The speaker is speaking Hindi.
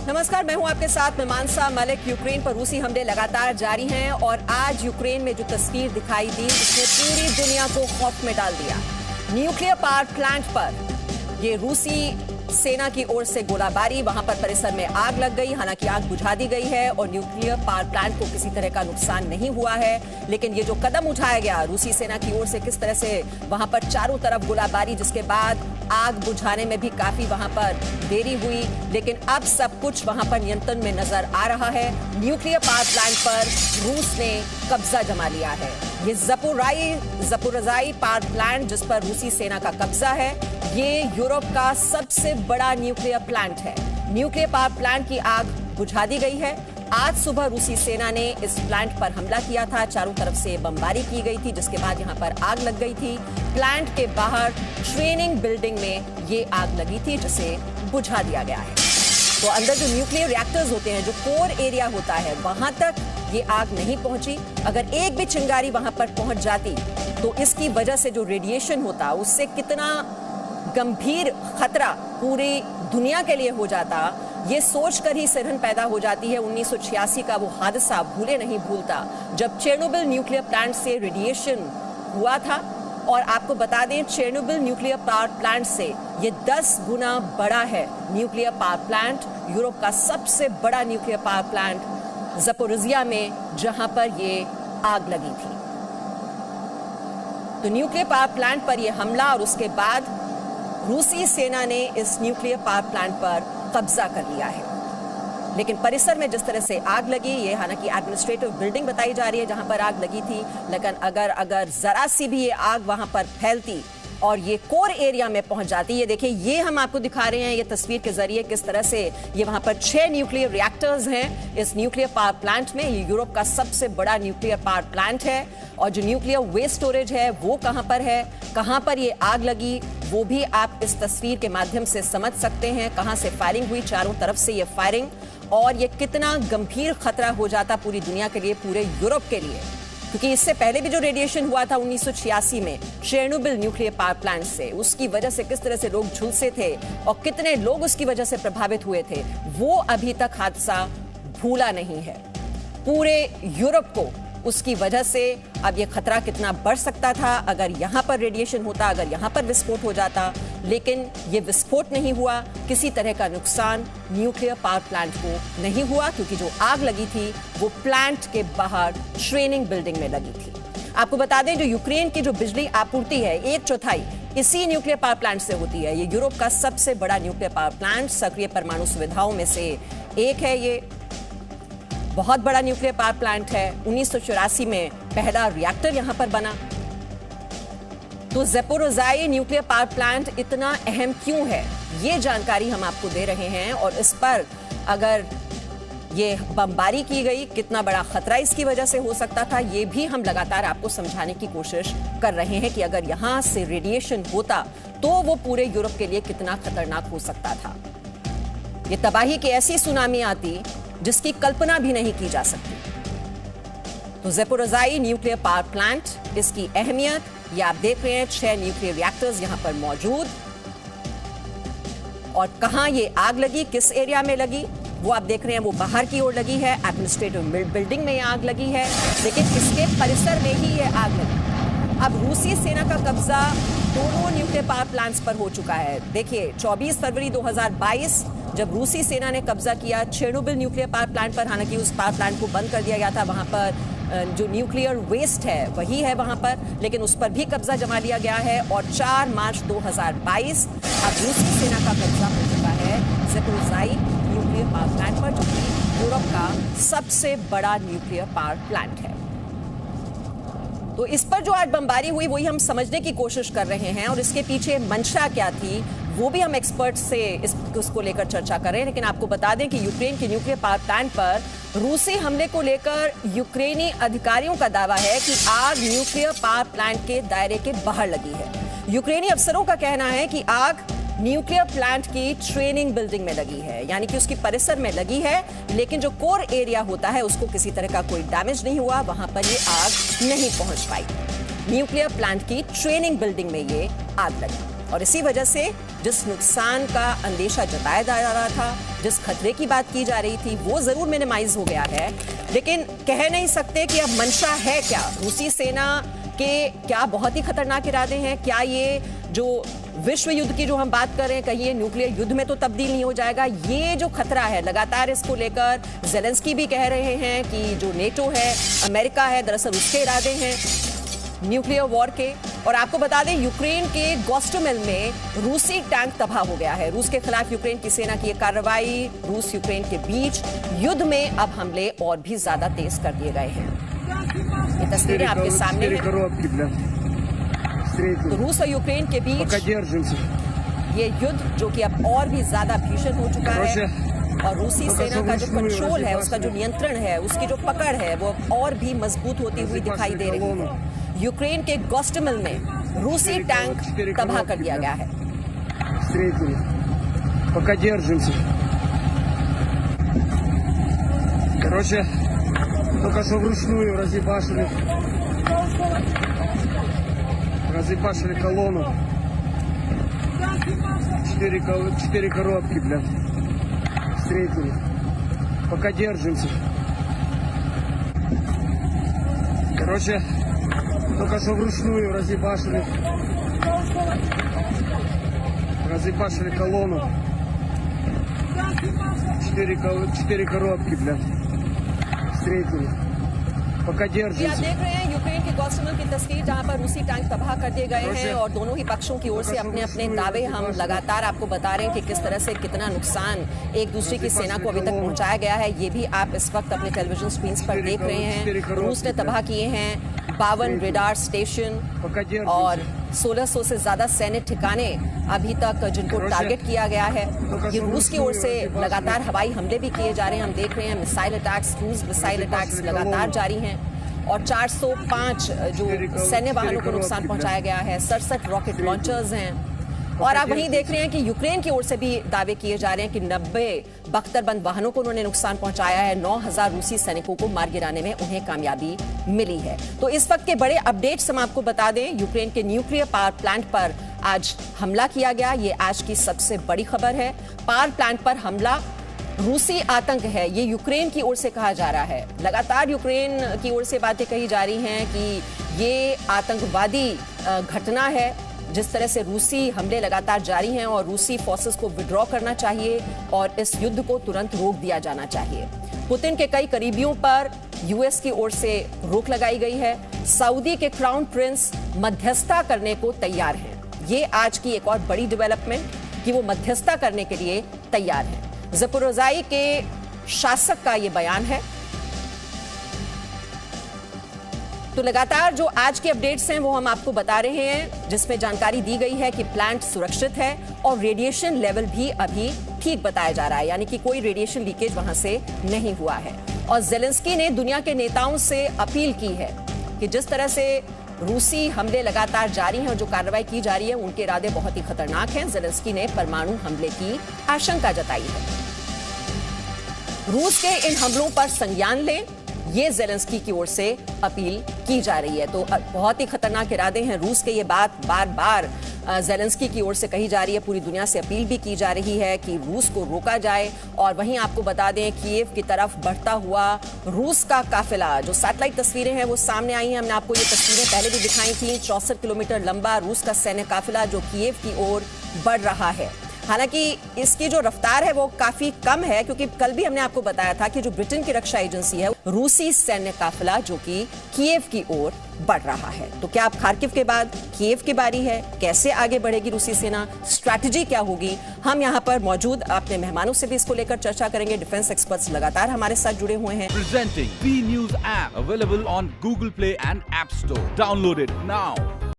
नमस्कार, मैं हूं आपके साथ मीमांसा मलिक। यूक्रेन पर रूसी हमले लगातार जारी हैं और आज यूक्रेन में जो तस्वीर दिखाई दी उसने पूरी दुनिया को खौफ में डाल दिया। न्यूक्लियर पावर प्लांट पर ये रूसी सेना की ओर से गोलाबारी, वहां पर परिसर में आग लग गई। हालांकि आग बुझा दी गई है और न्यूक्लियर पावर प्लांट को किसी तरह का नुकसान नहीं हुआ है, लेकिन ये जो कदम उठाया गया रूसी सेना की ओर से, किस तरह से वहां पर चारों तरफ गोलाबारी, जिसके बाद आग बुझाने में भी काफी वहां पर देरी हुई, लेकिन अब सब कुछ वहां पर नियंत्रण में नजर आ रहा है। न्यूक्लियर पावर प्लांट पर रूस ने कब्जा जमा लिया है। ये ज़पोरिज़िया पावर प्लांट जिस पर रूसी सेना का कब्जा है, ये यूरोप का सबसे बड़ा न्यूक्लियर प्लांट है। न्यूक्लियर पावर प्लांट की आग बुझा दी गई है। आज सुबह रूसी सेना ने इस प्लांट पर हमला किया था, चारों तरफ से बमबारी की गई थी, जिसके बाद यहां पर आग लग गई थी। प्लांट के बाहर ट्रेनिंग बिल्डिंग में ये आग लगी थी, जिसे बुझा दिया गया है। तो अंदर जो न्यूक्लियर रिएक्टर्स होते हैं, जो कोर एरिया होता है, वहां तक ये आग नहीं पहुंची। अगर एक भी चिंगारी वहां पर पहुंच जाती तो इसकी वजह से जो रेडिएशन होता, उससे कितना गंभीर खतरा पूरी दुनिया के लिए हो जाता, ये सोचकर ही सिरहन पैदा हो जाती है। 1986 का वो हादसा भूले नहीं भूलता, जब चेर्नोबिल न्यूक्लियर प्लांट से रेडिएशन हुआ था। और आपको बता दें, चेर्नोबिल न्यूक्लियर पावर प्लांट से ये 10 गुना बड़ा है न्यूक्लियर पावर प्लांट, यूरोप का सबसे बड़ा न्यूक्लियर पावर प्लांट ज़पोरिज़िया में, जहां पर ये आग लगी थी। तो न्यूक्लियर पावर प्लांट पर यह हमला और उसके बाद रूसी सेना ने इस न्यूक्लियर पावर प्लांट पर कब्जा कर लिया है। लेकिन परिसर में जिस तरह से आग लगी, ये हालांकि एडमिनिस्ट्रेटिव बिल्डिंग बताई जा रही है जहां पर आग लगी थी, लेकिन अगर जरा सी भी ये आग वहां पर फैलती और ये कोर एरिया में पहुंच जाती, ये देखिए, ये हम आपको दिखा रहे हैं ये तस्वीर के जरिए किस तरह से ये वहां पर 6 न्यूक्लियर रिएक्टर्स हैं इस न्यूक्लियर पावर प्लांट में। ये यूरोप का सबसे बड़ा न्यूक्लियर पावर प्लांट है और जो न्यूक्लियर वेस्ट स्टोरेज है वो कहां पर है, कहां पर ये आग लगी, वो भी आप इस तस्वीर के माध्यम से समझ सकते हैं। कहां से फायरिंग हुई, चारों तरफ से ये फायरिंग, और ये कितना गंभीर खतरा हो जाता पूरी दुनिया के लिए, पूरे यूरोप के लिए, क्योंकि इससे पहले भी जो रेडिएशन हुआ था 1986 में चेर्नोबिल न्यूक्लियर पावर प्लांट से, उसकी वजह से किस तरह से लोग झुलसे थे और कितने लोग उसकी वजह से प्रभावित हुए थे, वो अभी तक हादसा भूला नहीं है पूरे यूरोप को। उसकी वजह से अब ये खतरा कितना बढ़ सकता था अगर यहां पर रेडिएशन होता, अगर यहां पर विस्फोट हो जाता, लेकिन ये विस्फोट नहीं हुआ। किसी तरह का नुकसान न्यूक्लियर पावर प्लांट को नहीं हुआ, क्योंकि जो आग लगी थी वो प्लांट के बाहर ट्रेनिंग बिल्डिंग में लगी थी। आपको बता दें, जो यूक्रेन की जो बिजली आपूर्ति है 1/4 इसी न्यूक्लियर पावर प्लांट से होती है। ये यूरोप का सबसे बड़ा न्यूक्लियर पावर प्लांट, सक्रिय परमाणु सुविधाओं में से एक है। ये बहुत बड़ा न्यूक्लियर पावर प्लांट है। 1984 में पहला रिएक्टर यहां पर बना। तो ज़पोरिज़िया न्यूक्लियर पावर प्लांट इतना अहम क्यों है, ये जानकारी हम आपको दे रहे हैं। और इस पर अगर ये बमबारी की गई, कितना बड़ा खतरा इसकी वजह से हो सकता था, ये भी हम लगातार आपको समझाने की कोशिश कर रहे हैं कि अगर यहां से रेडिएशन होता तो वो पूरे यूरोप के लिए कितना खतरनाक हो सकता था। ये तबाही की ऐसी सुनामी आती जिसकी कल्पना भी नहीं की जा सकती। तो ज़पोरिज़िया न्यूक्लियर पावर प्लांट, इसकी अहमियत, ये आप देख रहे हैं, 6 न्यूक्लियर रिएक्टर्स यहां पर मौजूद। और कहां ये आग लगी, किस एरिया में लगी, वो आप देख रहे हैं, वो बाहर की ओर लगी है, एडमिनिस्ट्रेटिव बिल्डिंग में ये आग लगी है, लेकिन इसके परिसर में ही ये आग लगी। अब रूसी सेना का कब्जा दोनों न्यूक्लियर पावर प्लांट्स पर हो चुका है। देखिए, 24 फरवरी 2022 जब रूसी सेना ने कब्जा किया चेर्नोबिल न्यूक्लियर पावर प्लांट पर, हालांकि उस पावर प्लांट को बंद कर दिया गया था, वहां पर जो न्यूक्लियर वेस्ट है वही है वहां पर, लेकिन उस पर भी कब्जा जमा लिया गया है। और 4 मार्च 2022 अब रूसी सेना का कब्जा हो चुका है ज़पोरिज़िया न्यूक्लियर पावर प्लांट पर, जो कि यूरोप का सबसे बड़ा न्यूक्लियर पावर प्लांट है। तो इस पर जो आज बमबारी हुई वही हम समझने की कोशिश कर रहे हैं, और इसके पीछे मंशा क्या थी वो भी हम एक्सपर्ट से इसको लेकर चर्चा कर रहे हैं। लेकिन आपको बता दें कि यूक्रेन के न्यूक्लियर पावर प्लांट पर रूसी हमले को लेकर यूक्रेनी अधिकारियों का दावा है कि आग न्यूक्लियर पावर प्लांट के दायरे के बाहर लगी है। यूक्रेनी अफसरों का कहना है कि आग न्यूक्लियर प्लांट की ट्रेनिंग बिल्डिंग में लगी है, यानी कि उसकी परिसर में लगी है, लेकिन जो कोर एरिया होता है उसको किसी तरह का कोई डैमेज नहीं हुआ, वहां पर ये आग नहीं पहुंच पाई। न्यूक्लियर प्लांट की ट्रेनिंग बिल्डिंग में ये आग लगी। और इसी वजह से जिस नुकसान का अंदेशा जताया जा रहा था, जिस खतरे की बात की जा रही थी, वो जरूर मिनिमाइज हो गया है, लेकिन कह नहीं सकते कि अब मंशा है क्या। रूसी सेना के क्या बहुत ही खतरनाक इरादे हैं? क्या ये जो विश्व युद्ध की जो हम बात कर रहे हैं, कहीं ये न्यूक्लियर युद्ध में तो तब्दील नहीं हो जाएगा? ये जो खतरा है लगातार, इसको लेकर ज़ेलेंस्की भी कह रहे हैं कि जो नेटो है, अमेरिका है, दरअसल उसके इरादे हैं न्यूक्लियर वॉर के। और आपको बता दें, यूक्रेन के गोस्टोमेल में रूसी टैंक तबाह हो गया है। रूस के खिलाफ यूक्रेन की सेना की कार्रवाई, रूस यूक्रेन के बीच युद्ध में अब हमले और भी ज्यादा तेज कर दिए गए हैं। ये तस्वीरें आपके सामने हैं। तो रूस और यूक्रेन के बीच ये युद्ध जो कि अब और भी ज्यादा भीषण हो चुका है, और रूसी सेना का जो कंट्रोल है, उसका जो नियंत्रण है, उसकी जो पकड़ है, वो और भी मजबूत होती हुई दिखाई दे रही है। यूक्रेन के गोस्टोमेल में रूसी टैंक तबाह कर दिया गया है। Только что вручную разъебашили колонну. 4 коробки, блядь, встретили. Пока держимся. Короче, только что вручную разъебашили колонну. 4 коробки, блядь, встретили. Пока आप держимся. देख रहे हैं यूक्रेन के गोस्टोमेल की तस्वीर, जहां पर रूसी टैंक तबाह कर दिए गए हैं, और दोनों ही पक्षों की ओर से अपने अपने दावे हम लगातार आपको बता रहे हैं कि किस तरह से कितना नुकसान एक दूसरे की सेना को अभी तक पहुंचाया गया है। ये भी आप इस वक्त अपने टेलीविजन स्क्रीन पर देख रहे हैं। रूस ने तबाह किए हैं 52 रेडार स्टेशन और 1600 से ज्यादा सैन्य ठिकाने अभी तक जिनको टारगेट किया गया है। ये रूस की ओर से लगातार हवाई हमले भी किए जा रहे हैं। हम देख रहे हैं missile attacks, cruise missile attacks लगातार जारी हैं, और 405 जो सैन्य वाहनों को नुकसान पहुंचाया गया है। 67 रॉकेट लॉन्चर्स हैं। और आप वहीं देख रहे हैं कि यूक्रेन की ओर से भी दावे किए जा रहे हैं कि 90 बख्तरबंद वाहनों को उन्होंने नुकसान पहुंचाया है। 9000 रूसी सैनिकों को मार गिराने में उन्हें कामयाबी मिली है। तो इस वक्त के बड़े अपडेट्स हम आपको बता दें। यूक्रेन के न्यूक्लियर पावर प्लांट पर आज हमला किया गया, ये आज की सबसे बड़ी खबर है। पावर प्लांट पर हमला रूसी आतंक है, ये यूक्रेन की ओर से कहा जा रहा है। लगातार यूक्रेन की ओर से बातें कही जा रही हैं कि ये आतंकवादी घटना है। जिस तरह से रूसी हमले लगातार जारी हैं, और रूसी फोर्सेस को विड्रॉ करना चाहिए और इस युद्ध को तुरंत रोक दिया जाना चाहिए। पुतिन के कई करीबियों पर यूएस की ओर से रोक लगाई गई है। सऊदी के क्राउन प्रिंस मध्यस्थता करने को तैयार हैं। ये आज की एक और बड़ी डेवलपमेंट कि वो मध्यस्थता करने के लिए तैयार हैं। ज़पोरिज़िया के शासक का ये बयान है। तो लगातार जो आज के अपडेट्स हैं वो हम आपको बता रहे हैं, जिसमें जानकारी दी गई है कि प्लांट सुरक्षित है और रेडिएशन लेवल भी अभी ठीक बताया जा रहा है, यानी कि कोई रेडिएशन लीकेज वहां से नहीं हुआ है। और ज़ेलेंस्की ने दुनिया के नेताओं से अपील की है कि जिस तरह से रूसी हमले लगातार जारी हैं और जो कार्रवाई की जा रही है, उनके इरादे बहुत ही खतरनाक हैं। ज़ेलेंस्की ने परमाणु हमले की आशंका जताई है। रूस के इन हमलों पर संज्ञान लें, ये ज़ेलेंस्की की ओर से अपील की जा रही है। तो बहुत ही खतरनाक इरादे हैं रूस के। ये बात बार बार ज़ेलेंस्की की ओर से कही जा रही है। पूरी दुनिया से अपील भी की जा रही है कि रूस को रोका जाए। और वहीं आपको बता दें, कीव की तरफ बढ़ता हुआ रूस का काफिला, जो सैटेलाइट तस्वीरें हैं वो सामने आई हैं। हमने आपको ये तस्वीरें पहले भी दिखाई थी। 64 किलोमीटर लंबा रूस का सैन्य काफिला जो कीव की ओर बढ़ रहा है। हालांकि इसकी जो रफ्तार है वो काफी कम है, क्योंकि कल भी हमने आपको बताया था कि जो ब्रिटेन की रक्षा एजेंसी है, रूसी सैन्य काफिला जो कि कीव की ओर बढ़ रहा है। तो क्या अब खार्किव के बाद कीव की बारी है? कैसे आगे बढ़ेगी रूसी सेना? स्ट्रैटेजी क्या होगी? हम यहाँ पर मौजूद अपने मेहमानों से भी इसको लेकर चर्चा करेंगे। डिफेंस एक्सपर्ट्स लगातार हमारे साथ जुड़े हुए हैं। Presenting B News app available on Google Play and App Store. Download it now.